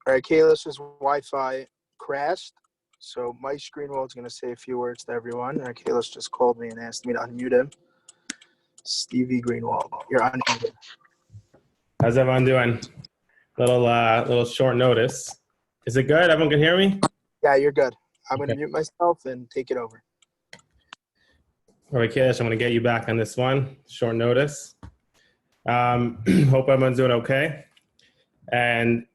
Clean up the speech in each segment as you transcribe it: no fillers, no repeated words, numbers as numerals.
All right, Kalish's Wi-Fi crashed, so Moish Greenwald's going to say a few words to everyone. All right, Kalish just called me and asked me to unmute him. Stevie Greenwald, you're unmuted. How's everyone doing? Little short notice. Is it good? Everyone can hear me? Yeah, you're good. I'm Okay. going to mute myself and take it over. All right, Kalish, I'm going to get you back on this one. Short notice. Hope everyone's doing okay. And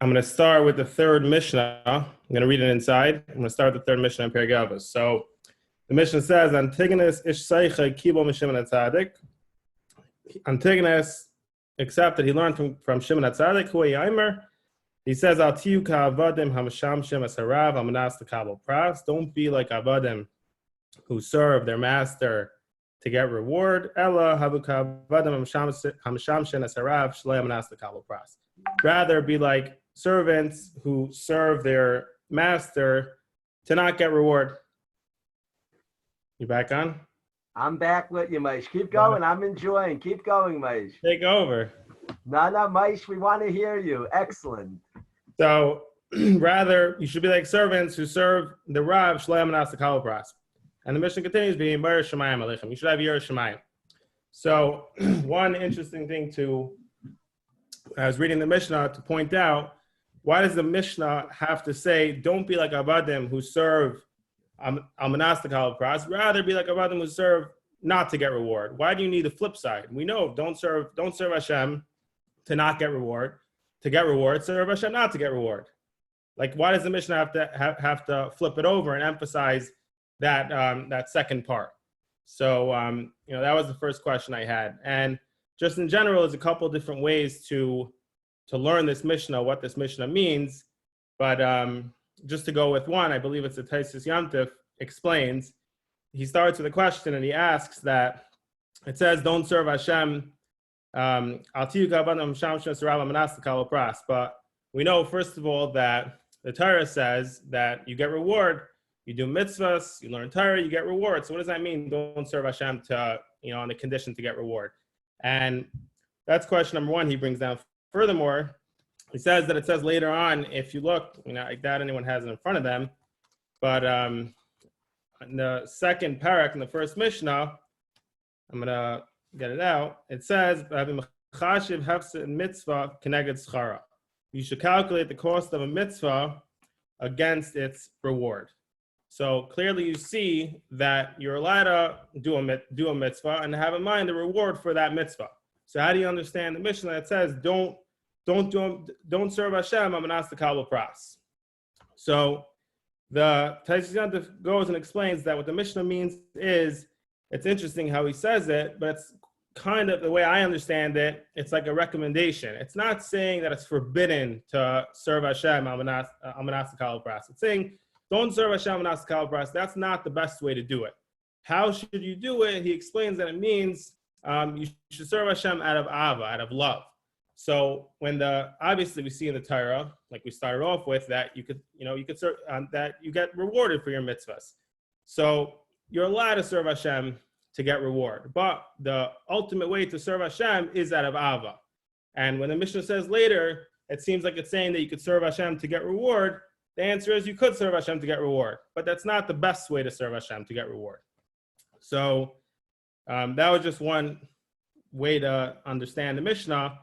I'm going to start with the third Mishnah. I'm going to read it inside. I'm going to start with the third Mishnah in Pirkei Avos. So the Mishnah says, Antigonus ish seicha kibo m'Shimon HaTzadik. Antigonus, except that he learned from Shimon HaTzadik, hu yimer. He says, Al tiyu ka'avadim hamshamshem asarav amanas l'kabel pras. Don't be like avadim who serve their master to get reward. Ella havu ka'avadim hamshamshem asarav shlei amanas l'kabel pras. Rather be like servants who serve their master to not get reward. You back on? I'm back with you, Moish. Keep going. I'm enjoying. Keep going, Moish. Take over. No, Moish, we want to hear you. Excellent. So, rather, you should be like servants who serve the Rav Shlei Amanas L'Kabel Pras. And the mission continues being Bar Shemayim Aleichem. You should have Yer Shemayim. So, one interesting thing I was reading the Mishnah to point out, why does the Mishnah have to say, don't be like Avadim who serve Amanas L'Kabel Pras, rather be like Avadim who serve not to get reward? Why do you need the flip side? We know don't serve Hashem to not get reward. To get reward, serve Hashem not to get reward. Like, why does the Mishnah have to flip it over and emphasize that second part? So that was the first question I had. And just in general, there's a couple of different ways to learn this Mishnah, what this Mishnah means. But just to go with one, I believe it's the Taisus Yamtif explains. He starts with a question and he asks that it says, don't serve Hashem. But we know, first of all, that the Torah says that you get reward. You do mitzvahs, you learn Torah, you get reward. So what does that mean? Don't serve Hashem to, on the condition to get reward. And that's question number one he brings down. Furthermore, he says that it says later on, if you look, I doubt anyone has it in front of them, but in the second parak in the first Mishnah, I'm going to get it out. It says, you should calculate the cost of a mitzvah against its reward. So clearly you see that you're allowed to do a mitzvah and have in mind the reward for that mitzvah. So how do you understand the Mishnah that says, don't serve Hashem, amanas l'kabel pras? So the Taisus Yamtif goes and explains that what the Mishnah means is, it's interesting how he says it, but it's kind of the way I understand it, it's like a recommendation. It's not saying that it's forbidden to serve Hashem, amanas l'kabel pras. It's saying, don't serve Hashem, amanas l'kabel pras. That's not the best way to do it. How should you do it? He explains that it means you should serve Hashem out of ava, out of love. So obviously we see in the Torah, like we started off with, that you could serve, that you get rewarded for your mitzvahs. So you're allowed to serve Hashem to get reward, but the ultimate way to serve Hashem is out of ava. And when the Mishnah says later, it seems like it's saying that you could serve Hashem to get reward. The answer is you could serve Hashem to get reward, but that's not the best way to serve Hashem to get reward. So that was just one way to understand the Mishnah.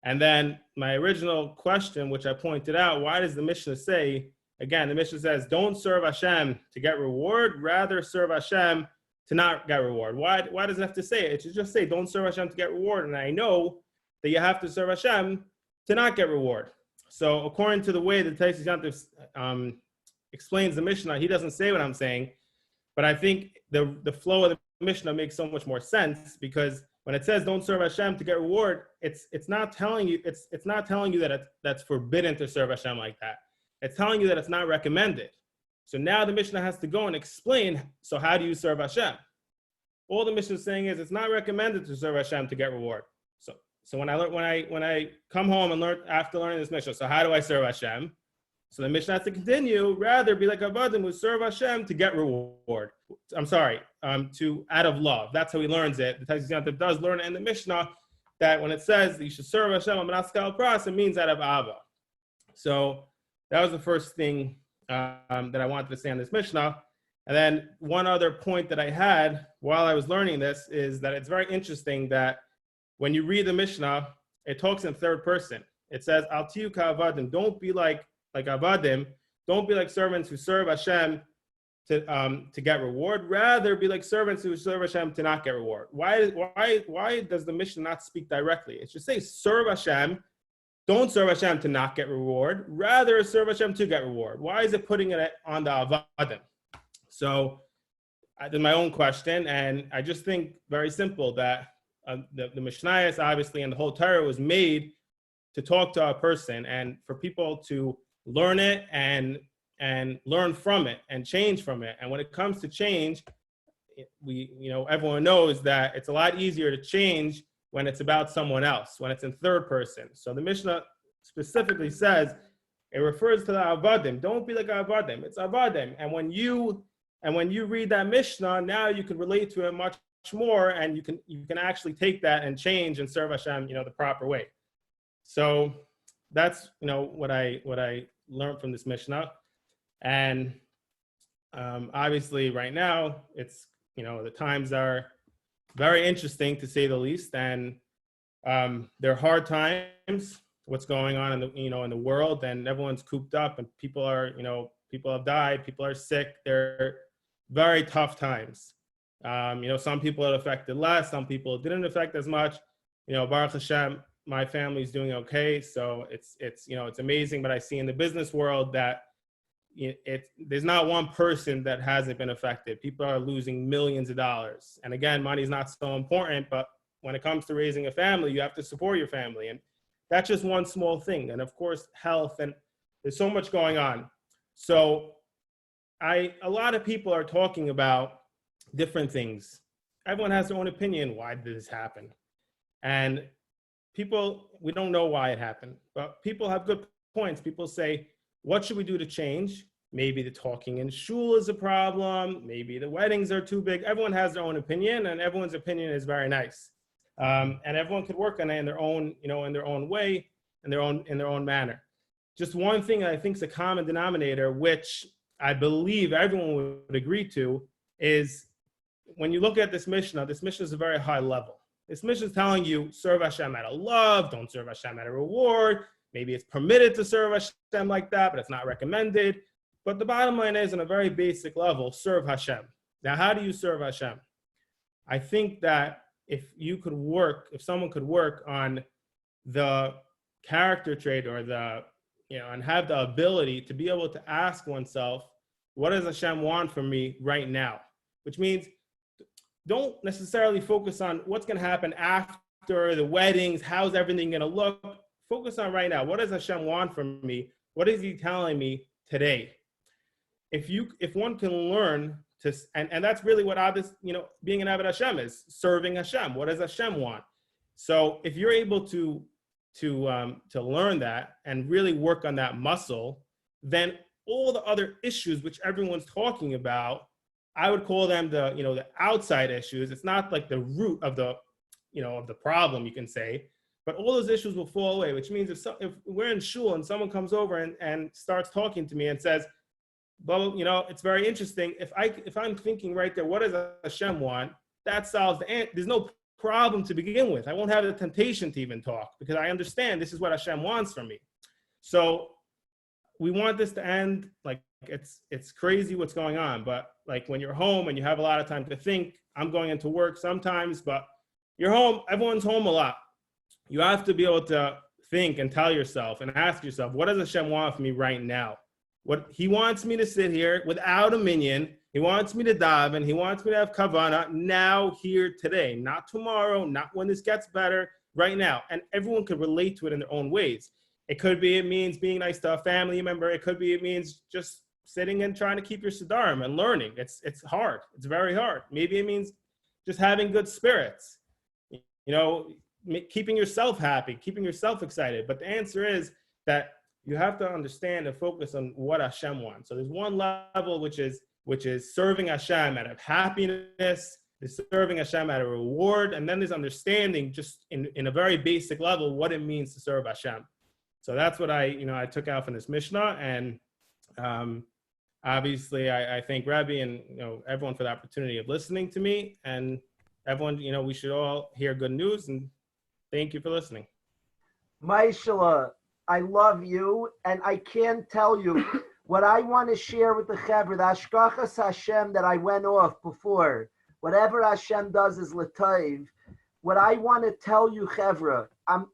And then my original question, which I pointed out, why does the Mishnah say, again, the Mishnah says, don't serve Hashem to get reward, rather serve Hashem to not get reward. Why does it have to say it? It should just say, don't serve Hashem to get reward. And I know that you have to serve Hashem to not get reward. So according to the way that Taisus Yamtif explains the Mishnah, he doesn't say what I'm saying, but I think the flow of the Mishnah makes so much more sense, because when it says don't serve Hashem to get reward, it's not telling you that that's forbidden to serve Hashem like that. It's telling you that it's not recommended. So now the Mishnah has to go and explain, so how do you serve Hashem? All the Mishnah is saying is it's not recommended to serve Hashem to get reward. So when I come home and learn after learning this Mishnah, so how do I serve Hashem? So the Mishnah has to continue, rather be like Avadim who serve Hashem to get reward. To out of love. That's how he learns it. The Taisus Yamtif does learn it in the Mishnah, that when it says that you should serve Hashem, amanas l'kabel pras, it means out of ava. So that was the first thing that I wanted to say on this Mishnah. And then one other point that I had while I was learning this is that it's very interesting that when you read the Mishnah, it talks in third person. It says, Al tiyu ka'avadim, don't be like avadim, don't be like servants who serve Hashem to get reward. Rather, be like servants who serve Hashem to not get reward. Why does the Mishnah not speak directly? It should say serve Hashem, don't serve Hashem to not get reward. Rather, serve Hashem to get reward. Why is it putting it on the avadim? So I did my own question, and I just think very simple that the Mishnah obviously and the whole Torah was made to talk to a person and for people to learn it and learn from it and change from it. And when it comes to change, everyone knows that it's a lot easier to change when it's about someone else, when it's in third person. So the Mishnah specifically says, it refers to the avadim. Don't be like avadim. It's avadim. And when you read that Mishnah, now you can relate to it much more, and you can actually take that and change and serve Hashem, the proper way. So that's what I learned from this Mishnah. And obviously right now it's the times are very interesting to say the least, and they're hard times. What's going on in the world, and everyone's cooped up, and people have died, people are sick. They're very tough times. Some people it affected less, some people it didn't affect as much. Baruch Hashem, my family's doing okay, so it's amazing. But I see in the business world that there's not one person that hasn't been affected. People are losing millions of dollars. And again, money is not so important, but when it comes to raising a family, you have to support your family. And that's just one small thing. And of course, health, and there's so much going on. So a lot of people are talking about different things. Everyone has their own opinion. Why did this happen? And we don't know why it happened, but people have good points. People say, what should we do to change? Maybe the talking in shul is a problem. Maybe the weddings are too big. Everyone has their own opinion, and everyone's opinion is very nice. And everyone could work on it in their own, in their own way, in their own manner. Just one thing I think is a common denominator, which I believe everyone would agree to, is when you look at this Mishnah is a very high level. This Mishnah is telling you, serve Hashem out of love, don't serve Hashem out of reward. Maybe it's permitted to serve Hashem like that, but it's not recommended. But the bottom line is, on a very basic level, serve Hashem. Now, how do you serve Hashem? I think that if someone could work on the character trait or and have the ability to be able to ask oneself, what does Hashem want from me right now? Which means don't necessarily focus on what's going to happen after the weddings, how's everything going to look. Focus on right now. What does Hashem want from me? What is he telling me today? If one can learn to, and that's really what being an Avot Hashem is, serving Hashem. What does Hashem want? So if you're able to learn that and really work on that muscle, then all the other issues which everyone's talking about, I would call them the outside issues. It's not like the root of the problem, you can say. But all those issues will fall away, which means if we're in shul and someone comes over and starts talking to me and says, well, it's very interesting. If I'm thinking right there, what does Hashem want? That solves there's no problem to begin with. I won't have the temptation to even talk because I understand this is what Hashem wants from me. So we want this to end. Like it's crazy what's going on. But like when you're home and you have a lot of time to think, I'm going into work sometimes, but you're home, everyone's home a lot. You have to be able to think and tell yourself and ask yourself, what does Hashem want from me right now? What he wants me to sit here without a minyan. He wants me to daven. He wants me to have kavanah now, here, today, not tomorrow, not when this gets better, right now. And everyone could relate to it in their own ways. It means being nice to a family member. It means just sitting and trying to keep your siddharim and learning. It's hard. It's very hard. Maybe it means just having good spirits. Keeping yourself happy, keeping yourself excited. But the answer is that you have to understand and focus on what Hashem wants. So there's one level which is serving Hashem out of happiness, there's serving Hashem out of reward, and then there's understanding just in a very basic level what it means to serve Hashem. So that's what I took out from this Mishnah. And obviously, I thank Rabbi and everyone for the opportunity of listening to me. And everyone, we should all hear good news. And thank you for listening. Maishala, I love you, and I can't tell you what I want to share with the Chevra, the Ashkachas Hashem that I went off before. Whatever Hashem does is l'taiv. What I want to tell you, Chevra, I'm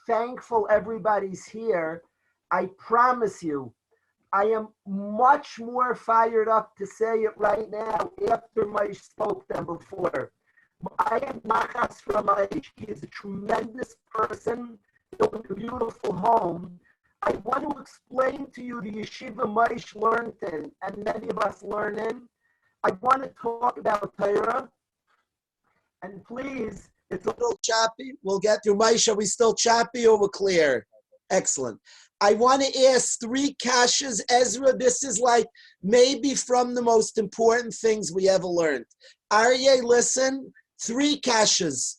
thankful everybody's here. I promise you, I am much more fired up to say it right now after Maish spoke than before. I am Nachas from Maish. He is a tremendous person, built a beautiful home. I want to explain to you the yeshiva Maish learned in, and many of us learn in. I want to talk about Torah. And please, it's a little choppy. We'll get through. Maish, are we still choppy or we're clear? Excellent. I want to ask 3 kashas. Ezra, this is like maybe from the most important things we ever learned. Aryeh, listen, 3 kashas.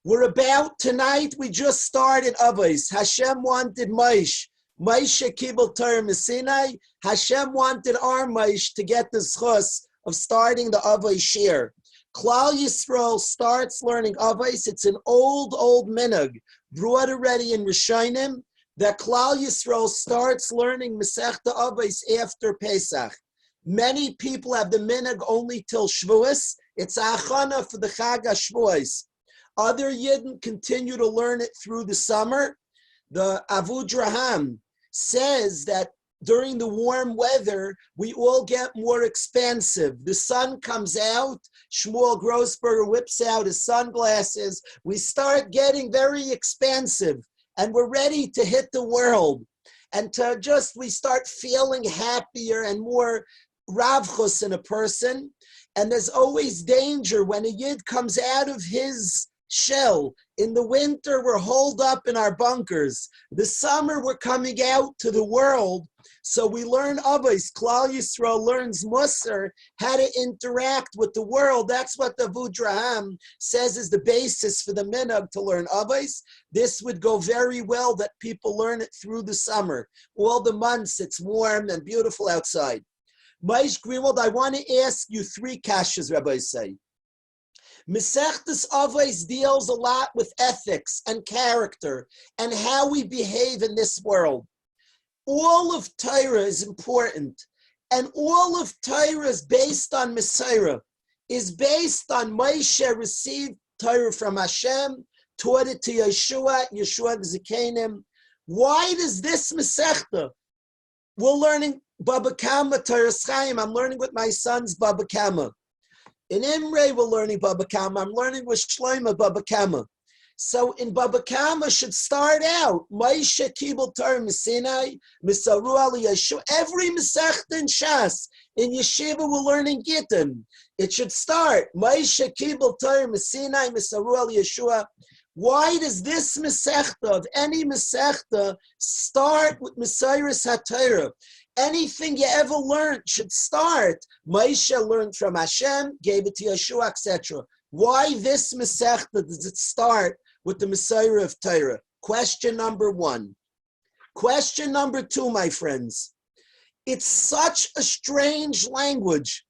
We're about, tonight, we just started Avos. Hashem wanted Maish. Maish kibel Torah Sinai. Hashem wanted our Maish to get the zchus of starting the Avos Shuir. Klal Yisrael starts learning Avos. It's an old minhag, brought already in Rishonim, that Klal Yisrael starts learning Masechet Avos after Pesach. Many people have the minhag only till Shavuos. It's achana for the Chag HaShavuos. Other Yidden continue to learn it through the summer. The Avudraham says that during the warm weather, we all get more expansive. The sun comes out. Shmuel Grossberger whips out his sunglasses. We start getting very expansive, and we're ready to hit the world. And we start feeling happier and more ravchus in a person. And there's always danger when a Yid comes out of his shell. In the winter, we're holed up in our bunkers. The summer, we're coming out to the world. So we learn Avos. Klal Yisrael learns Musar, how to interact with the world. That's what the Avudraham says is the basis for the minhag to learn Avos. This would go very well that people learn it through the summer. All the months, it's warm and beautiful outside. Moish Greenwald, I want to ask you 3 kashas, Rabbi say. Masechet Avos deals a lot with ethics and character and how we behave in this world. All of Torah is important, and all of Torah is based on Messiah, is based on Moshe received Torah from Hashem, taught it to Yeshua the Zikanim. Why does this Masechta? We're learning Baba Kama, Torah Chaim. I'm learning with my sons Baba Kama. In Imre, we're learning Baba Kama. I'm learning with Shlomo Baba Kama. So in Baba Kama should start out, Moshe Kibel Torah Sinai, Misaru Ali Yeshua. Every Masechta in Shas, in Yeshiva, we're learning Gittin. It should start, Moshe Kibel Torah Sinai, Misaru Ali Yeshua. Why does this Masechta of any Masechta start with Mesiris HaTorah? Anything you ever learned should start. Moshe learned from Hashem, gave it to Yeshua, etc. Why this Masechta does it start with the Messiah of Torah? Question number 1. Question number 2, my friends. It's such a strange language.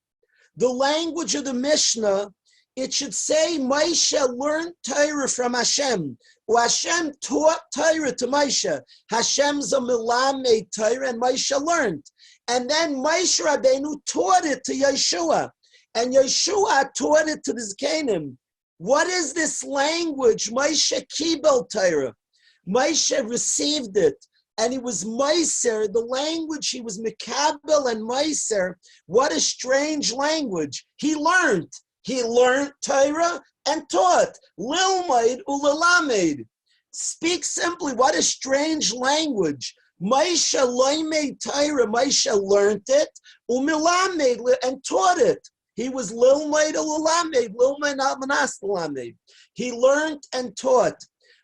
The language of the Mishnah, it should say Moshe learned Torah from Hashem. Or Hashem taught Torah to Moshe. Hashem's a milamed Torah, and Moshe learned. And then Moshe Rabbeinu taught it to Yeshua. And Yeshua taught it to the Zikanim. What is this language? Moshe Kibel Torah. Moshe received it. And he was Meiser, the language he was Mekabel and Meiser. What a strange language. He learned. He learned Torah and taught. Lilmaid ulalamed. Speak simply. What a strange language. Moshe loimed Torah. Moshe learned it. Umilamed and taught it. He was lilmaid ulalamed. Lilmaid not manas lalamed. He learned and taught.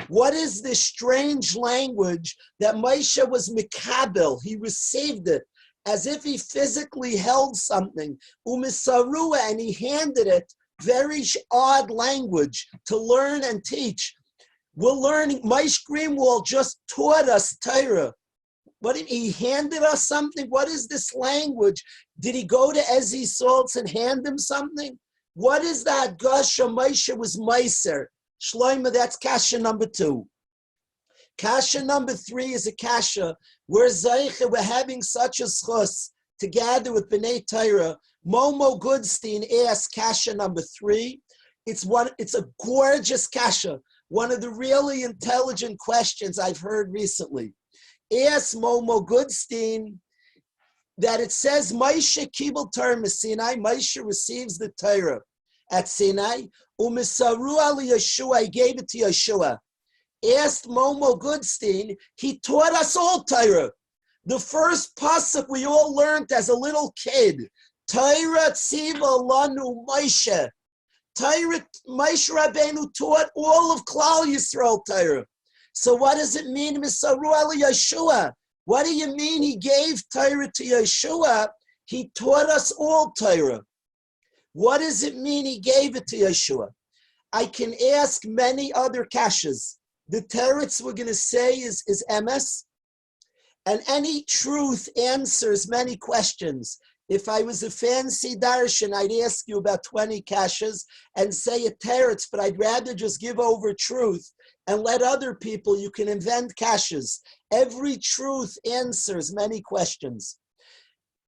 What is this strange language that Moshe was mikabel? He received it as if he physically held something. Umisarua, and he handed it. Very odd language to learn and teach. We're learning. Moish Greenwald just taught us Torah. What did he handed us something? What is this language? Did he go to Ezi Saltz and hand him something? What is that? Gasha Moshe was Meiser. Shloima, that's kasha number 2. Kasha number 3 is a kasha. We're Zeiche, we're having such a schus to gather with B'nai Torah. Momo Goodstein asked kasha number 3. It's a gorgeous kasha. One of the really intelligent questions I've heard recently. Ask Momo Goodstein that it says Moshe Kibel Torah Sinai. Moshe receives the Torah at Sinai. Umisaru Ali Yeshua, he gave it to Yeshua. Asked Momo Goodstein, he taught us all Torah. The first pasuk we all learned as a little kid. Torah Tziva Lanu Moshe. Torah, Moshe Rabbeinu taught all of Klal Yisrael Torah. So what does it mean, Misaru Ali Yeshua? What do you mean he gave Torah to Yeshua? He taught us all Torah. What does it mean he gave it to Yeshua? I can ask many other kashas. The teretz we're going to say is emes. And any truth answers many questions. If I was a fancy darshan, I'd ask you about 20 kashas and say a teretz, but I'd rather just give over truth and let other people, you can invent kashas. Every truth answers many questions.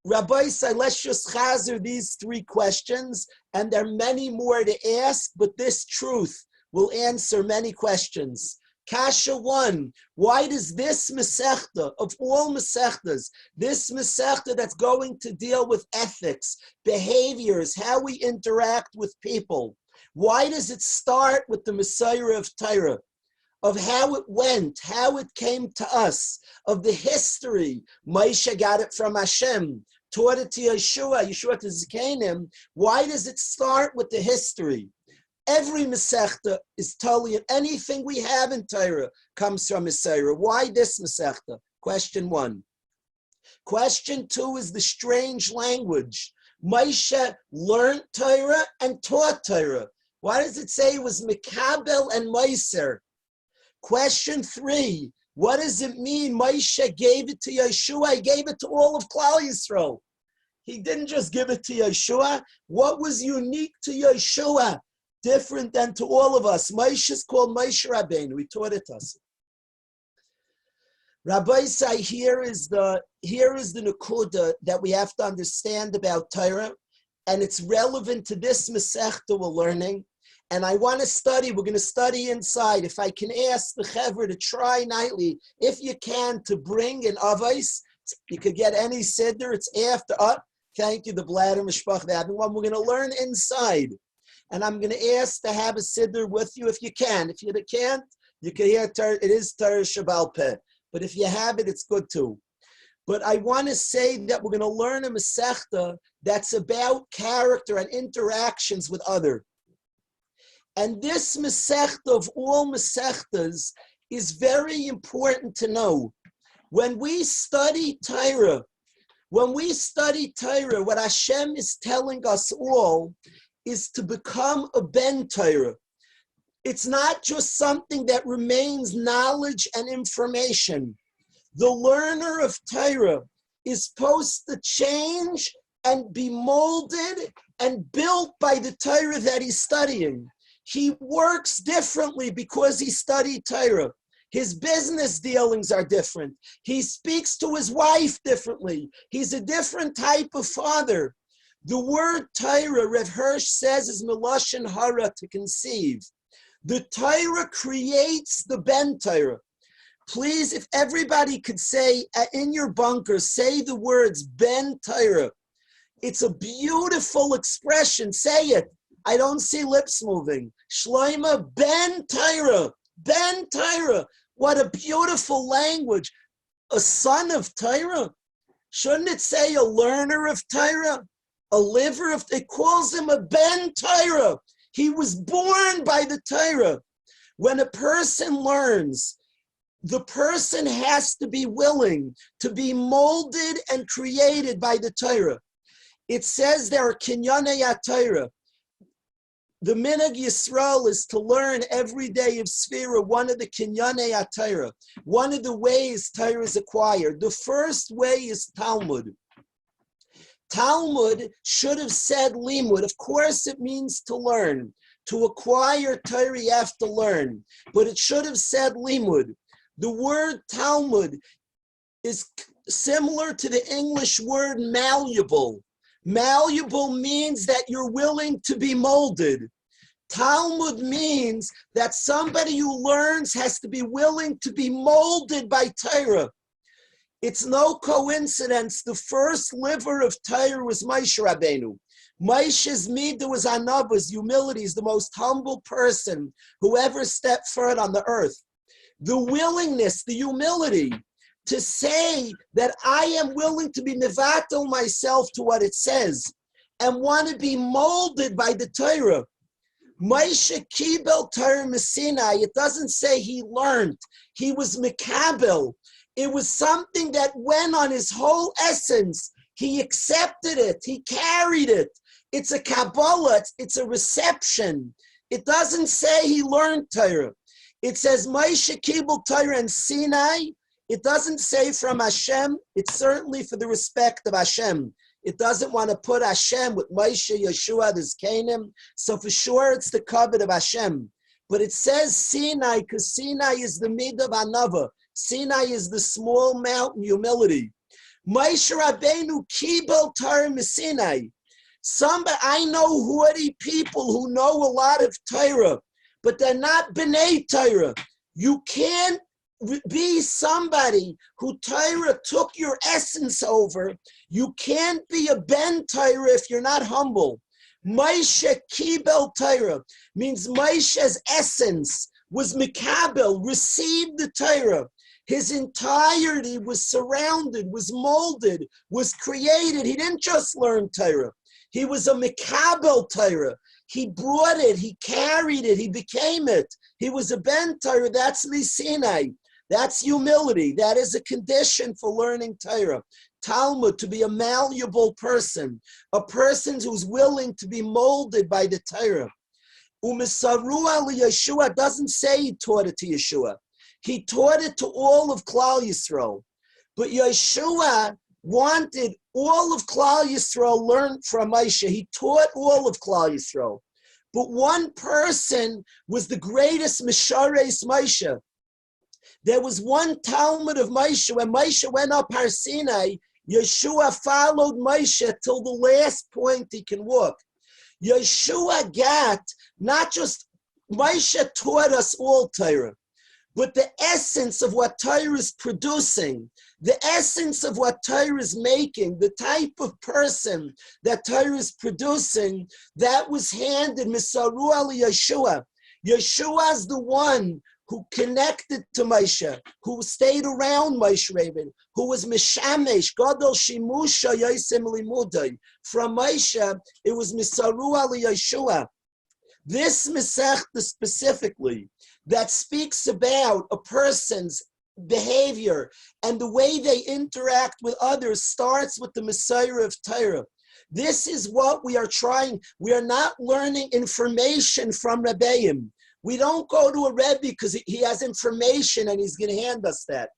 Rabbi said, let's just chazer these 3 questions, and there are many more to ask, but this truth will answer many questions. Kasha 1, why does this Masechta, of all Masechtas, this Masechta that's going to deal with ethics, behaviors, how we interact with people, why does it start with the Messiah of Torah? Of how it went, how it came to us, of the history. Moshe got it from Hashem, taught it to Yeshua, Yeshua to Zikanim. Why does it start with the history? Every Masechta is totally, anything we have in Torah comes from Messiah. Why this Masechta? Question 1. Question 2 is the strange language. Moshe learned Torah and taught Torah. Why does it say it was Mikabel and Meiser? Question 3, what does it mean Moshe gave it to Yeshua? He gave it to all of Klal Yisrael. He didn't just give it to Yeshua. What was unique to Yeshua, different than to all of us? Moshe is called Moshe Rabbeinu. We taught it us. Rabbi say here is the Nakuda that we have to understand about Torah, and it's relevant to this Masechta we're learning. And I want to study, we're going to study inside. If I can ask the Chevra to try nightly, if you can, to bring an Avos, you could get any Siddur, it's after, thank you, the Bladder Mishpach, the one we're going to learn inside. And I'm going to ask to have a Siddur with you if you can. If you can't, you can hear, it is Torah Shabbal Peh. But if you have it, it's good too. But I want to say that we're going to learn a Masechta that's about character and interactions with others. And this Masechta of all Masechtas is very important to know. When we study Torah, what Hashem is telling us all is to become a ben Torah. It's not just something that remains knowledge and information. The learner of Torah is supposed to change and be molded and built by the Torah that he's studying. He works differently because he studied Torah. His business dealings are different. He speaks to his wife differently. He's a different type of father. The word Torah, Rev Hirsch says, is Melashon Hara, to conceive. The Torah creates the Ben Torah. Please, if everybody could say, in your bunker, say the words Ben Torah. It's a beautiful expression. Say it. I don't see lips moving. Shloima Ben Torah. Ben Torah. What a beautiful language. A son of Torah. Shouldn't it say a learner of Torah? A liver of, it calls him a Ben Torah. He was born by the Torah. When a person learns, the person has to be willing to be molded and created by the Torah. It says there are kinyanei Torah. the minhag Yisrael is to learn every day of Sfira, one of the kinyanei HaTorah, one of the ways Torah is acquired. The first way is Talmud. Talmud should have said limud. Of course, it means to learn. To acquire Torah, you have to learn. But it should have said limud. The word Talmud is similar to the English word malleable. Malleable means that you're willing to be molded. Talmud means that somebody who learns has to be willing to be molded by Torah. It's no coincidence the first liver of Torah was Moish Rabbeinu. Moishe's midah was anavas, humility, is the most humble person who ever stepped foot on the earth. The willingness, the humility to say that I am willing to be mevatel myself to what it says and want to be molded by the Torah. Moshe kibel Torah Sinai. It doesn't say he learned. He was mekabel. It was something that went on his whole essence. He accepted it. He carried it. It's a Kabbalah. It's a reception. It doesn't say he learned Torah. It says Moshe kibel Torah and Sinai. It doesn't say from Hashem. It's certainly for the respect of Hashem. It doesn't want to put Hashem with Moshe, Yeshua, there's Canaan. So for sure it's the covenant of Hashem. But it says Sinai because Sinai is the midah of Anava. Sinai is the small mountain humility. Moshe Rabbeinu kibel Torah Sinai. I know Hori people who know a lot of Torah, but they're not B'nai Torah. You can't be somebody who Torah took your essence over. You can't be a Ben Torah if you're not humble. Moshe kibel Torah means Moshe's essence was Mikabel, received the Torah. His entirety was surrounded, was molded, was created. He didn't just learn Torah. He was a Mikabel Torah. He brought it, he carried it, he became it. He was a Ben Torah. That's Sinai. That's humility. That is a condition for learning Torah. Talmud, to be a malleable person, a person who's willing to be molded by the Torah. Umisaru ali Yeshua doesn't say he taught it to Yeshua. He taught it to all of Klal Yisrael. But Yeshua wanted all of Klal Yisrael learned from Moshe. He taught all of Klal Yisrael. But one person was the greatest Mishares Moshe. There was one Talmud of Moshe. When Moshe went up Har Sinai, Yeshua followed Moshe till the last point he can walk. Yeshua got not just, Moshe taught us all Torah, but the essence of what Torah is producing, the essence of what Torah is making, the type of person that Torah is producing, that was handed Misaru Ali Yeshua. Yeshua is the one who connected to Moshe, who stayed around Moshe Rabbeinu, who was Mishamesh, Gadol Shimusha Yosem Limudai. From Moshe, it was Misaru Ali Yeshua. This Masechet specifically, that speaks about a person's behavior and the way they interact with others, starts with the Messiah of Torah. This is what we are trying. We are not learning information from Rebbeim. We don't go to a Rebbe because he has information and he's going to hand us that.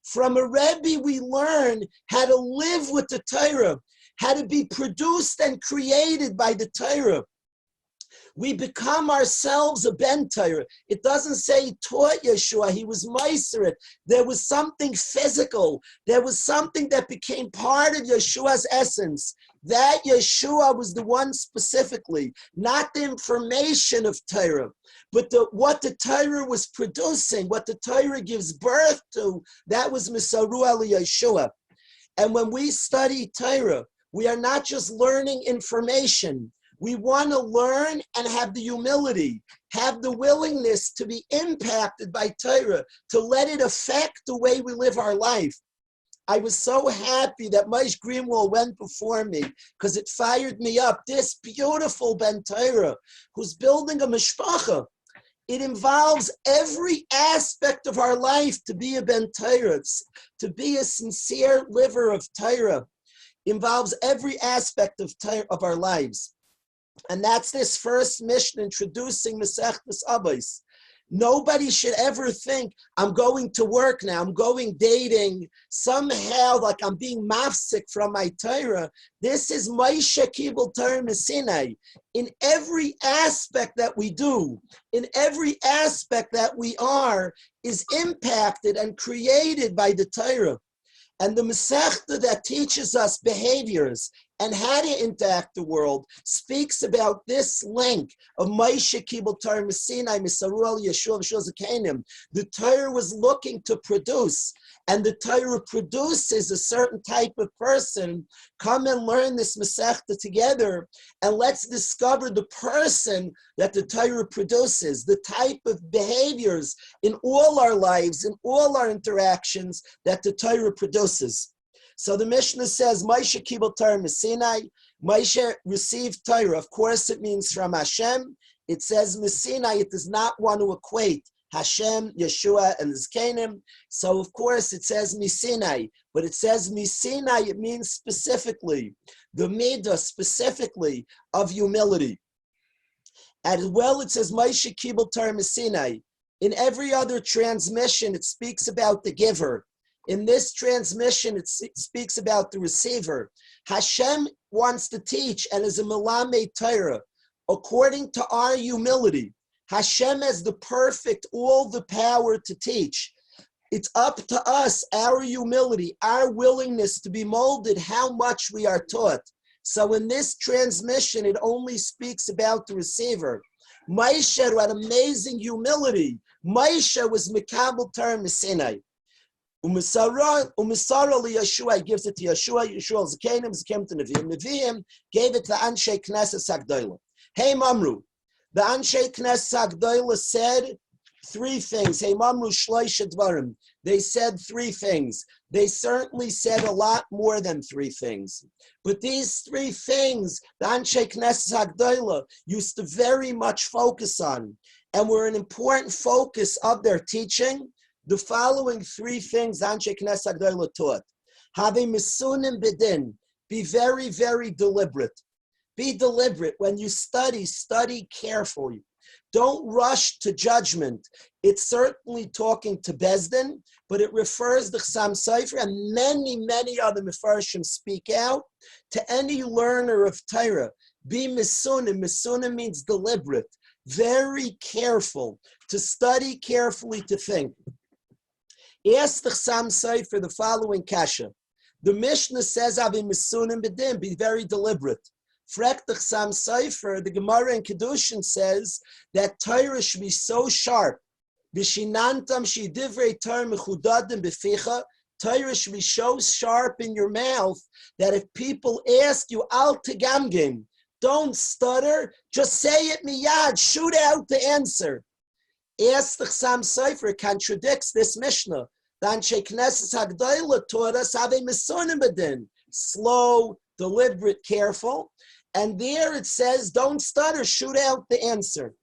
From a Rebbe, we learn how to live with the Torah, how to be produced and created by the Torah. We become ourselves a Ben Torah. It doesn't say he taught Yeshua, he was Meiser. There was something physical. There was something that became part of Yeshua's essence. That Yeshua was the one specifically, not the information of Torah, but what the Torah was producing, what the Torah gives birth to, that was Misaru Ali Yeshua. And when we study Torah, we are not just learning information. We want to learn and have the humility, have the willingness to be impacted by Torah, to let it affect the way we live our life. I was so happy that Moish Greenwald went before me because it fired me up. This beautiful Ben Torah who's building a mishpacha. It involves every aspect of our life to be a Ben Torah, to be a sincere liver of Torah. Involves every aspect of our lives. And that's this first Mishnah introducing Masechet Avos. Nobody should ever think, I'm going to work now, I'm going dating, somehow like I'm being mafsik from my Torah. This is Moshe Kibul Torah Sinai. In every aspect that we do, in every aspect that we are, is impacted and created by the Torah. And the Masechet that teaches us behaviors and how to interact the world speaks about this link of Moshe Kibul Torah Sinai Misaru al Yeshua V'Shul Zakenim. The Torah was looking to produce, and the Torah produces a certain type of person. Come and learn this Masechet together, and let's discover the person that the Torah produces, the type of behaviors in all our lives, in all our interactions that the Torah produces. So the Mishnah says, Moshe Kibul Torah Sinai. Moshe received Torah. Of course, it means from Hashem. It says Sinai. It does not want to equate Hashem, Yeshua, and Zkenim. So, of course, it says Sinai. But it says Sinai, it means specifically, the midah specifically of humility. As well, it says Moshe Kibul Torah Sinai. In every other transmission, it speaks about the giver. In this transmission, it speaks about the receiver. Hashem wants to teach and is a Melamed Torah. According to our humility, Hashem has the perfect, all the power to teach. It's up to us, our humility, our willingness to be molded, how much we are taught. So in this transmission, it only speaks about the receiver. Moshe had amazing humility. Moshe was Mekabel Torah Sinai. Umisara Yeshua, gives it to Yeshua. Yeshua Zakenim, Zakenim to Nevi'im. Nevi'im gave it to Anshe Knesset Hagdola. Hey Mamru, the Anshe Knesset Hagdola said three things. Hey Mamru Shloisha Dvarim. They said three things. They certainly said a lot more than three things. But these three things, the Anshe Knesset Hagdola used to very much focus on, and were an important focus of their teaching. The following three things Anshe Knesset Hagdola taught. Having misunim bidin, be very, very deliberate. Be deliberate. When you study, study carefully. Don't rush to judgment. It's certainly talking to Bezdin, but it refers to Chasam Sofer, and many, many other Mefarshim speak out to any learner of Torah. Be misunim. Misunim means deliberate. Very careful. To study carefully, to think. Ask the Chasam Sofer the following kasha. The Mishnah says, "Avim misunim b'dim," be very deliberate. Frek the Chasam Sofer, the Gemara in Kedushin says that Torah should be so sharp. B'shinantam shidivrei Torah mechudadim b'ficha. Torah should be so sharp in your mouth that if people ask you, al tegamgim, don't stutter, just say it miyad, shoot out the answer. Ask the Chasam Sofer, contradicts this Mishnah. The Anshe Knesset Hagdola taught us have a misunim b'din, slow, deliberate, careful. And there it says, don't stutter, shoot out the answer.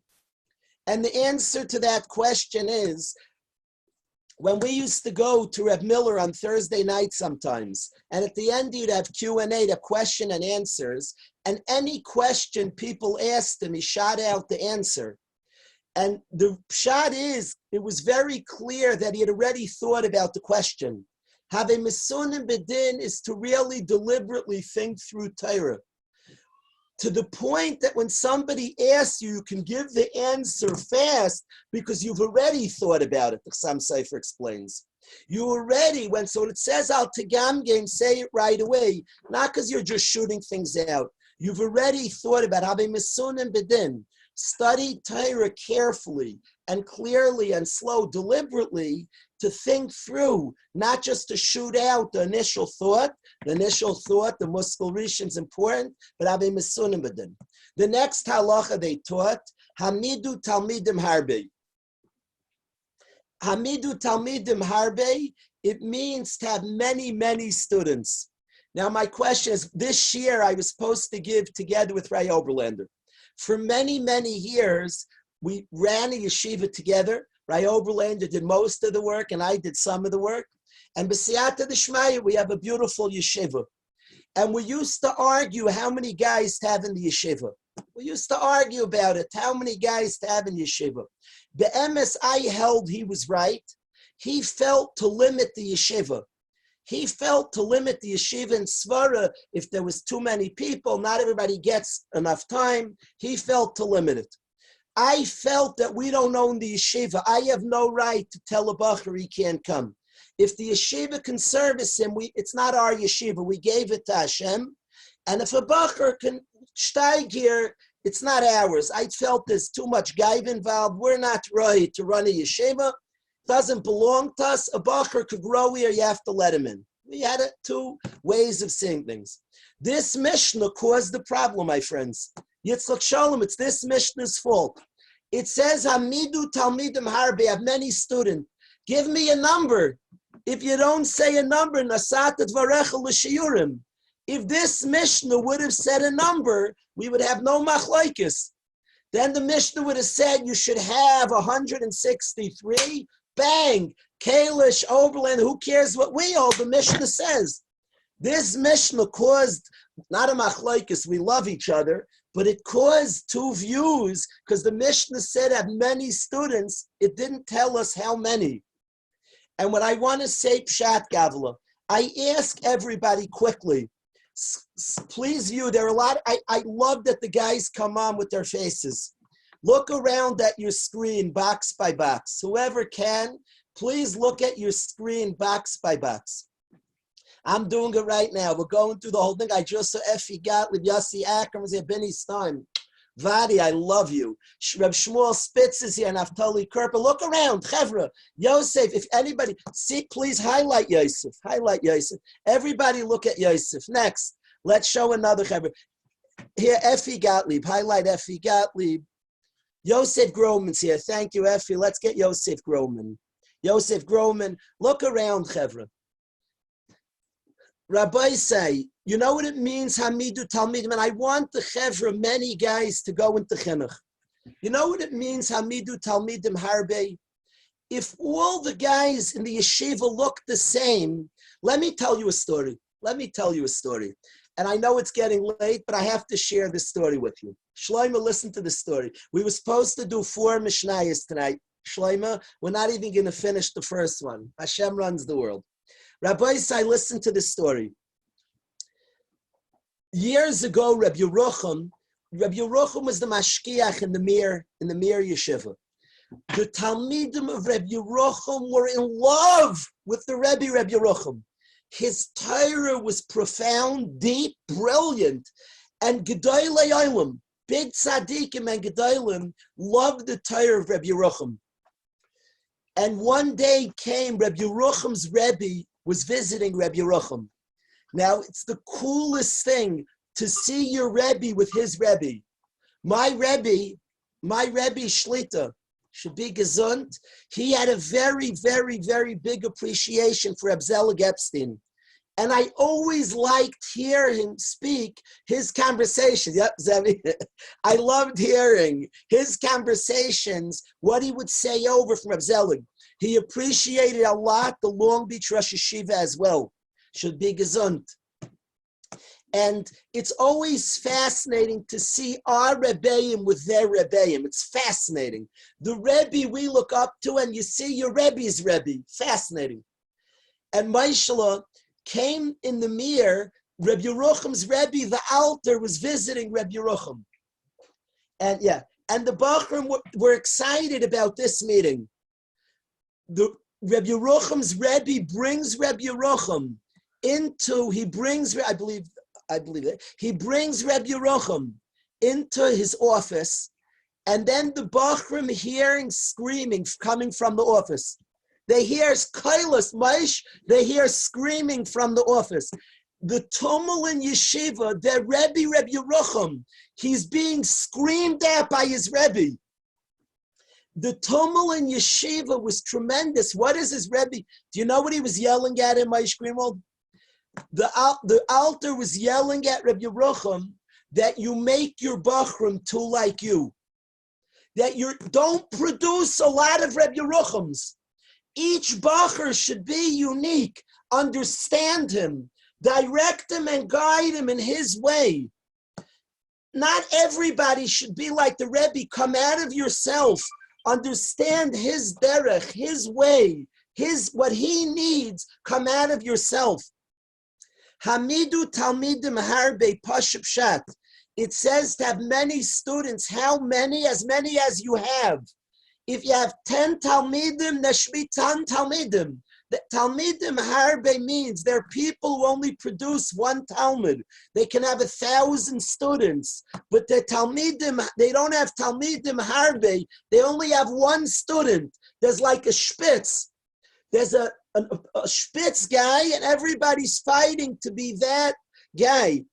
And the answer to that question is, when we used to go to Reb Miller on Thursday night sometimes, and at the end you'd have Q&A, the question and answers, and any question people asked him, he shot out the answer. And the shot is, it was very clear that he had already thought about the question. Have a misunim b'din is to really deliberately think through Torah. To the point that when somebody asks you, you can give the answer fast because you've already thought about it, the Chasam Sofer explains. You already, so it says al tegamgim, say it right away, not because you're just shooting things out. You've already thought about having misunim b'din. Study Torah carefully and clearly and slow, deliberately, to think through, not just to shoot out the initial thought. The Muskal Rishon is important, but have a misunim b'din. The next halacha they taught, Hamidu Talmidim Harbe. Hamidu Talmidim Harbe, it means to have many, many students. Now my question is, this year I was supposed to give together with Ray Oberlander. For many, many years, we ran a yeshiva together. Ray Oberlander did most of the work, and I did some of the work. And b'siyata d'shmaya, we have a beautiful yeshiva. And we used to argue how many guys to have in the yeshiva. We used to argue about it, how many guys to have in yeshiva. The MSI held he was right. He felt to limit the yeshiva. He felt to limit the yeshiva in Svara. If there was too many people, not everybody gets enough time. He felt to limit it. I felt that we don't own the yeshiva. I have no right to tell a bacher he can't come. If the yeshiva can service him, it's not our yeshiva. We gave it to Hashem. And if a bacher can steig here, it's not ours. I felt there's too much gaiv involved. We're not right to run a yeshiva. Doesn't belong to us. A bacher could grow here. You have to let him in. We had two ways of seeing things. This Mishnah caused the problem, my friends. Yitzchak Shalom, it's this Mishnah's fault. It says, Hamidu Talmidim Harbe, I have many students. Give me a number. If you don't say a number, Nasat Dvarecha L'Shiyurim. If this Mishnah would have said a number, we would have no machlokes. Then the Mishnah would have said you should have 163. Bang! Kalish, Oberlin, who cares what we hold? The Mishnah says. This Mishnah caused, not a machlokes, we love each other, but it caused two views because the Mishnah said have many students. It didn't tell us how many. And what I want to say, Pshat Gavla, I ask everybody quickly, please view, there are a lot, I love that the guys come on with their faces. Look around at your screen, box by box. Whoever can, please look at your screen, box by box. I'm doing it right now. We're going through the whole thing. I just saw Effie Gottlieb, Yossi Akram, Benny Stein. Vadi, I love you. Reb Shmuel Spitz is here, Naftali Kerper. Look around, Chevra, Yosef, if anybody, see, please highlight Yosef. Highlight Yosef. Everybody look at Yosef. Next, let's show another Chevra. Here, Effie Gottlieb. Highlight Effie Gottlieb. Yosef Groman's here. Thank you, Effie. Let's get Yosef Groman. Yosef Groman. Look around, Chevra. Rabbi say, you know what it means, Hamidu Talmidim? And I want the Chevra, many guys, to go into Chinuch. You know what it means, Hamidu Talmidim Harbe? If all the guys in the yeshiva look the same, let me tell you a story. And I know it's getting late, but I have to share this story with you. Shloima, listen to the story. We were supposed to do 4 Mishnayos tonight. Shloima, we're not even going to finish the first one. Hashem runs the world. Rabbi say, listen to this story. Years ago, Reb Yerucham was the mashkiach in the Mir Yeshiva. The Talmidim of Reb Yerucham were in love with the Rebbe Reb Yerucham. His Torah was profound, deep, brilliant, and Gedolei Olam, big tzaddikim and Gedolim, loved the Torah of Reb Yerucham. And one day came, Reb Yerucham's Rebbe was visiting Reb Yerucham. Now, it's the coolest thing to see your Rebbe with his Rebbe. My Rebbe Shlita, should be gesund. He had a very, very, very big appreciation for Reb Zelig Epstein. And I always liked hearing him speak his conversations. Yep, Zevi. I loved hearing his conversations, what he would say over from Reb Zelig. He appreciated a lot the Long Beach Rosh Yeshiva as well. Should be gesund. And it's always fascinating to see our Rebbeim with their Rebbeim. It's fascinating. The Rebbe we look up to, and you see your Rebbe's Rebbe. Fascinating. And Maishala came in the Mir, Reb Yerucham's Rebbe, the Alter, was visiting Reb Yerucham. And the Bachrim were excited about this meeting. The Reb Yerucham's Rebbe brings Reb Yerucham he brings Reb Yerucham into his office, and then the Bachrim hearing screaming coming from the office. They hear Kalish, Maish, they hear screaming from the office. The Tumul in Yeshiva, their Rebbe, Reb Yerucham, he's being screamed at by his Rebbe. The Tumul in Yeshiva was tremendous. What is his Rebbe? Do you know what he was yelling at him, Moish Greenwald? The Alter was yelling at Reb Yerucham that you make your Bachrim too like you. That you don't produce a lot of Reb Yeruchams. Each Bacher should be unique. Understand him. Direct him and guide him in his way. Not everybody should be like the Rebbe. Come out of yourself. Understand his derech, his way, what he needs. Come out of yourself. Hamidu talmidim harbe pashup shat. It says to have many students. How many? As many as you have. If you have 10 talmidim, there should be 10 talmidim. The talmidim harbe means they're people who only produce one talmid. They can have 1,000 students, but the talmidim, they don't have talmidim harbe. They only have one student. There's like a spitz. There's a spitz guy, and everybody's fighting to be that guy.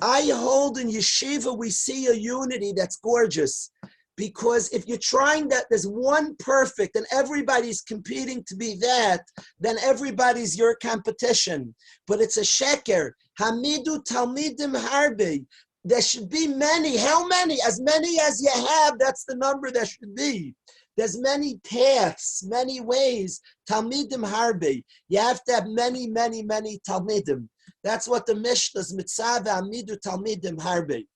I hold in yeshiva, we see a unity that's gorgeous. Because if you're trying that, there's one perfect and everybody's competing to be that, then everybody's your competition. But it's a sheker. Hamidu talmidim harbe. There should be many. How many? As many as you have, that's the number there should be. There's many paths, many ways. Talmidim harbe. You have to have many, many, many talmidim. That's what the Mishnah is, mitzvah hamidu talmidim harbe.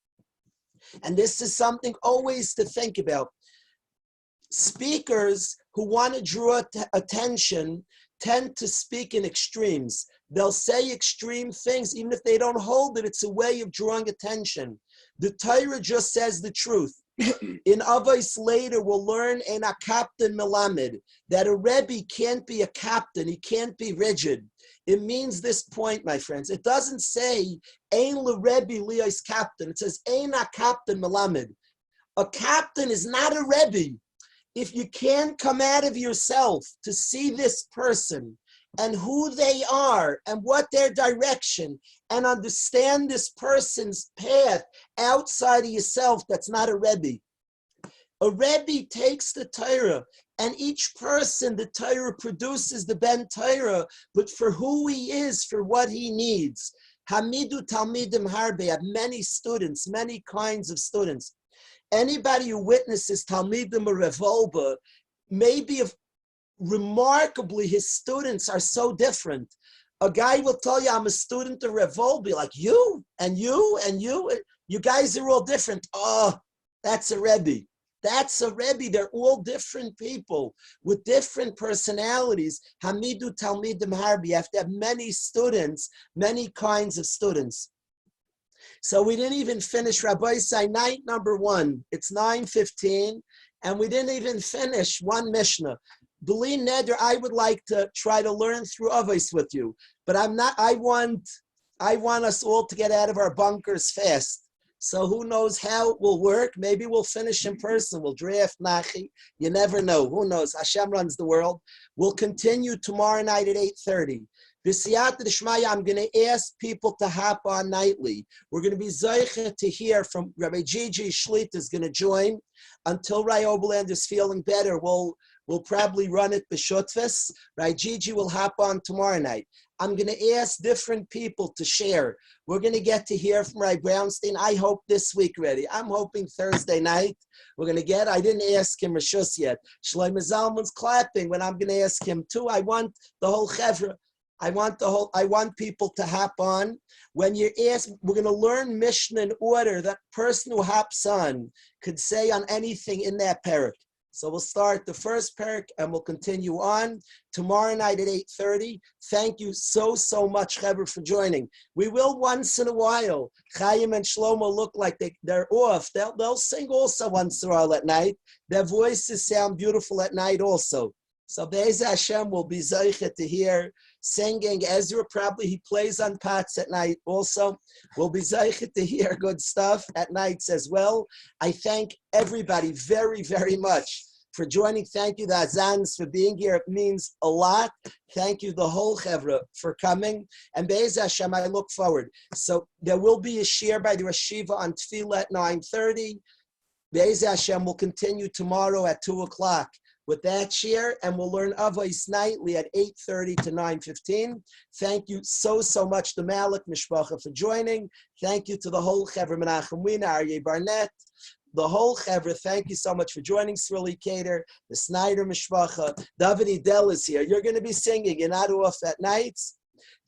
And this is something always to think about. Speakers who want to draw attention tend to speak in extremes. They'll say extreme things, even if they don't hold it. It's a way of drawing attention. The Torah just says the truth. In Avos later, we'll learn in a captain melamed that a Rebbe can't be a captain. He can't be rigid. It means this point, my friends. It doesn't say Ein le Rebbe lios captain. It says Ein a captain melamed. A captain is not a Rebbe. If you can't come out of yourself to see this person and who they are and what their direction and understand this person's path outside of yourself, that's not a Rebbe. A Rebbe takes the Torah, and each person, the Torah produces the Ben Torah, but for who he is, for what he needs. Hamidu talmidim harbe, have many students, many kinds of students. Anybody who witnesses talmidim or revolba, maybe if remarkably his students are so different. A guy will tell you, I'm a student of Revolbi, like you, and you, and you. You guys are all different. Oh, that's a Rebbe. That's a Rebbe. They're all different people with different personalities. Hamidu talmidim harbi. You have to have many students, many kinds of students. So we didn't even finish Rabbi Say night number 1. It's 9:15, and we didn't even finish one Mishnah. B'li neder, I would like to try to learn through Avos with you, but I'm not. I want us all to get out of our bunkers fast. So who knows how it will work? Maybe we'll finish in person. We'll draft Nachi. You never know. Who knows? Hashem runs the world. We'll continue tomorrow night at 8:30. B'siyata d'shmaya, I'm going to ask people to hop on nightly. We're going to be zeicha to hear from Rabbi Gigi Schlitt is going to join. Until Ray Oberland is feeling better, we'll probably run it b'shutfus. Right? Gigi will hop on tomorrow night. I'm going to ask different people to share. We're going to get to hear from Ray Brownstein. I hope this week ready. I'm hoping Thursday night we're going to get. I didn't ask him Rishus yet. Shlomo Zalman's clapping when I'm going to ask him too. I want the whole chevra. I want people to hop on. When you ask, we're going to learn Mishnah in order. That person who hops on could say on anything in that parak. So we'll start the first parak and we'll continue on tomorrow night at 8:30. Thank you so much, Rebbe, for joining. We will once in a while. Chaim and Shlomo look like they're off. They'll sing also once in a while at night. Their voices sound beautiful at night also. So Be'ez Hashem will be zeichet to hear singing. Ezra probably he plays on pots at night also. We'll be zeichet to hear good stuff at nights as well. I thank everybody very, very much for joining. Thank you, the Azans, for being here. It means a lot. Thank you, the whole Chevra, for coming. And Be'ez Hashem, I look forward. So there will be a shir by the Rosh Yeshiva on Tefillah at 9:30. Be'ez Hashem will continue tomorrow at 2 o'clock. With that share, and we'll learn Avos nightly at 8:30 to 9:15. Thank you so much to Malik Mishpacha for joining. Thank you to the whole Chevra Menachem Wiener, Aryeh Barnett, the whole Chevra. Thank you so much for joining. Srili Kader, the Snyder Mishpacha, David Edel is here. You're going to be singing. You're not off at nights.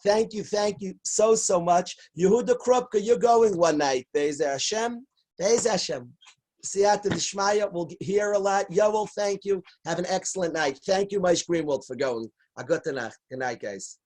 Thank you so much. Yehuda Krupka, you're going one night. Be'ez Hashem. Be'ez Hashem. Siyata D'Shmaya. We'll hear a lot. Yoel, thank you. Have an excellent night. Thank you, Moish Greenwald, for going. A good night. Good night, guys.